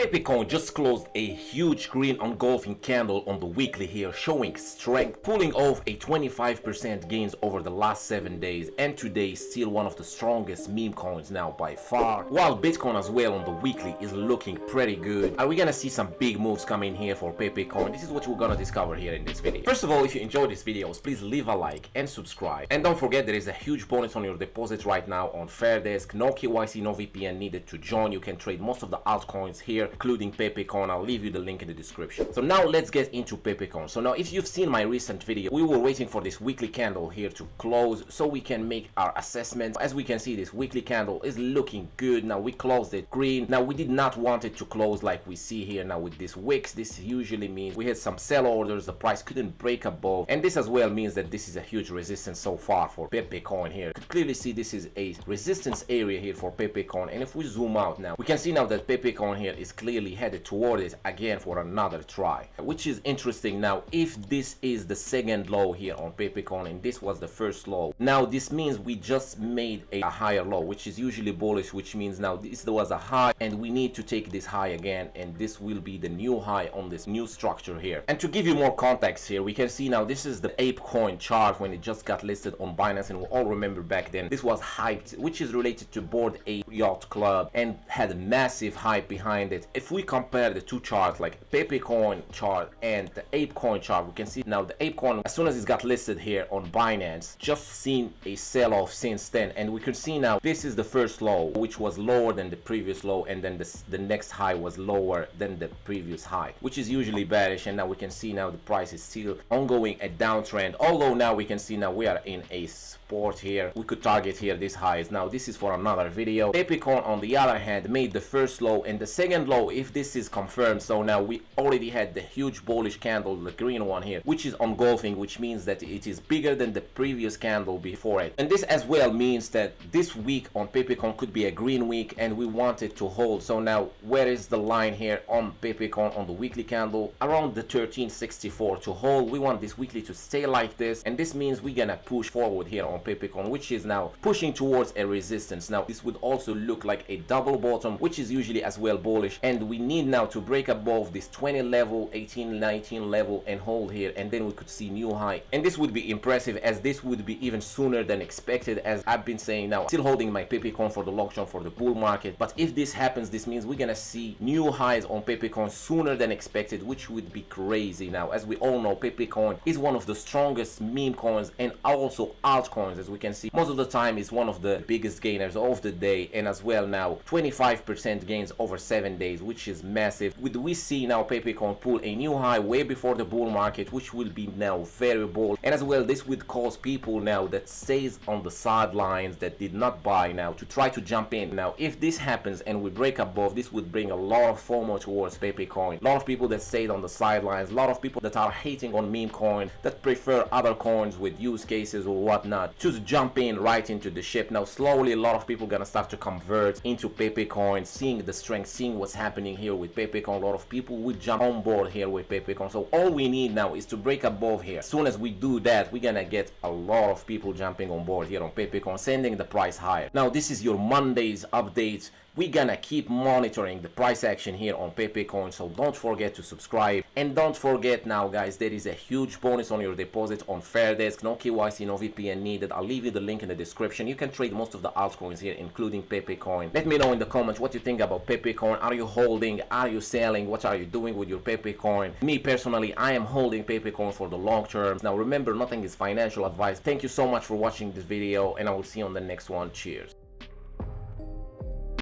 Pepe Coin just closed a huge green engulfing candle on the weekly here, showing strength, pulling off a 25% gains over the last 7 days, and today still one of the strongest meme coins now by far, while Bitcoin as well on the weekly is looking pretty good. Are we gonna see some big moves coming here for Pepe Coin? This is what we're gonna discover here in this video. First of all, if you enjoy these videos, please leave a like and subscribe, and don't forget there is a huge bonus on your deposit right now on FairDesk. No KYC, no VPN needed to join. You can trade most of the altcoins here, including Pepe Coin. I'll leave you the link in the description. So now let's get into Pepe Coin. So now if you've seen my recent video, we were waiting for this weekly candle here to close so we can make our assessment. As we can see, this weekly candle is looking good. Now we closed it green. Now we did not want it to close like we see here now with this wicks. This usually means we had some sell orders, the price couldn't break above, and this as well means that this is a huge resistance so far for Pepe Coin here. You could clearly see this is a resistance area here for Pepe Coin, and if we zoom out now, we can see now that Pepe Coin here is clearly headed toward it again for another try, which is interesting. Now if this is the second low here on Pepe Coin and this was the first low, now this means we just made a higher low, which is usually bullish, which means now this was a high and we need to take this high again, and this will be the new high on this new structure here. And to give you more context here, we can see now this is the Ape Coin chart when it just got listed on Binance, and we all remember back then this was hyped, which is related to Bored Ape Yacht Club, and had a massive hype behind it. If we compare the two charts, like Pepe Coin chart and the Ape Coin chart, we can see now the Ape Coin, as soon as it got listed here on Binance, just seen a sell-off since then, and we can see now this is the first low, which was lower than the previous low, and then the next high was lower than the previous high, which is usually bearish. And now we can see now the price is still ongoing a downtrend, although now we can see now we are in a support here. We could target here these highs. Now this is for another video. Pepe Coin on the other hand made the first low and the second low, if this is confirmed. So now we already had the huge bullish candle, the green one here, which is engulfing, which means that it is bigger than the previous candle before it, and this as well means that this week on Pepe Coin could be a green week and we want it to hold. So now where is the line here on Pepe Coin on the weekly candle? Around the 1364 to hold. We want this weekly to stay like this, and this means we're gonna push forward here on Pepe Coin, which is now pushing towards a resistance. Now this would also look like a double bottom, which is usually as well bullish, and we need now to break above this 20 level, 18, 19 level and hold here, and then we could see new high, and this would be impressive, as this would be even sooner than expected. As I've been saying, now still holding my Pepe Coin for the long term, for the bull market, but if this happens, this means we're gonna see new highs on Pepe Coin sooner than expected, which would be crazy. Now as we all know, Pepe Coin is one of the strongest meme coins and also altcoins. As we can see, most of the time is one of the biggest gainers of the day, and as well now 25% gains over 7 days, which is massive. We see now Pepe Coin pull a new high way before the bull market, which will be now very bold, and as well this would cause people now that stays on the sidelines, that did not buy, now to try to jump in. Now if this happens and we break above, this would bring a lot of FOMO towards Pepe Coin. A lot of people that stayed on the sidelines, a lot of people that are hating on meme coin, that prefer other coins with use cases or whatnot, just jump in right into the ship. Now slowly a lot of people gonna start to convert into Pepe Coin, seeing the strength, seeing what's happening here with Pepe Coin. A lot of people will jump on board here with Pepe Coin. So all we need now is to break above here. As soon as we do that, we're gonna get a lot of people jumping on board here on Pepe Coin, sending the price higher. Now this is your Monday's update. We're gonna keep monitoring the price action here on Pepe Coin, so don't forget to subscribe, and don't forget now guys, there is a huge bonus on your deposit on FairDesk. No KYC, no VPN needed. I'll leave you the link in the description. You can trade most of the altcoins here, including Pepe Coin. Let me know in the comments what you think about Pepe Coin. Are you holding? Are you selling? What are you doing with your Pepe Coin? Me personally, I am holding Pepe Coin for the long term. Now remember, nothing is financial advice. Thank you so much for watching this video, and I will see you on the next one. Cheers.